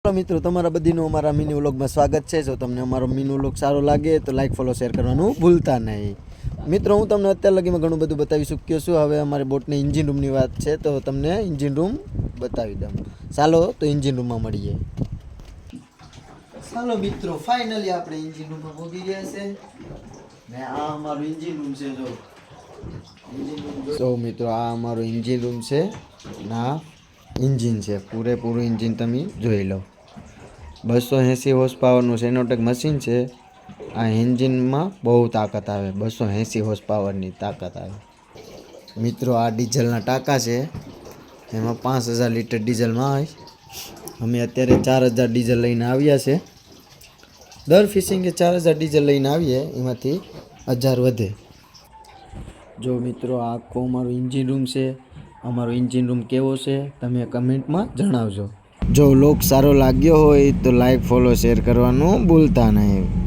Hello मित्रों तमारा बधीनो अमारा मिनी व्लॉग में स्वागत है। जो तमने अमारो मिनी व्लॉग सारो लागे तो लाइक फॉलो शेर करवानुं भूलता नहीं। मित्रों हूँ तमने अत्यार लगी में घणुं बधुं बतावी चूक्यो छुं। हवे अमारी बोटनी इंजीन रूमनी वात छे तो तमने इंजीन रूम बतावी दऊं। चालो तो इंजीन रूम में मळीए। चालो मित्रों फाइनली आपणे इंजीन रूम में पहोंची गया छे ने आ अमारुं इंजीन रूम छे। जो इंजीन रूम जो मित्रों आ अमारुं इंजीन रूम छे ना इंजीन है पूरेपूरू इंजीन तमे जोई लो। 280 हॉर्स पावरનું સેનોટેક मशीन है। आ इंजीन में बहुत ताकत आवे 280 हॉर्स पावरनी ताकत आवे। मित्रों आ डीजलना टाका है एमां 5000 लीटर डीजल में आवे। अमे अत्यारे 4000 डीजल लईने आव्या छे। दर फिशिंगे 4000 डीजल लईने आवीए एमांथी 1000 वधे। जो मित्रों आखो अमारुं इंजीन रूम है। अमारो इंजीन रूम केवो छे तमे कमेंट में जणावजो। जो व्लॉग सारो लाग्यो होय तो लाइक फॉलो शेर करवानुं भूलता नहीं।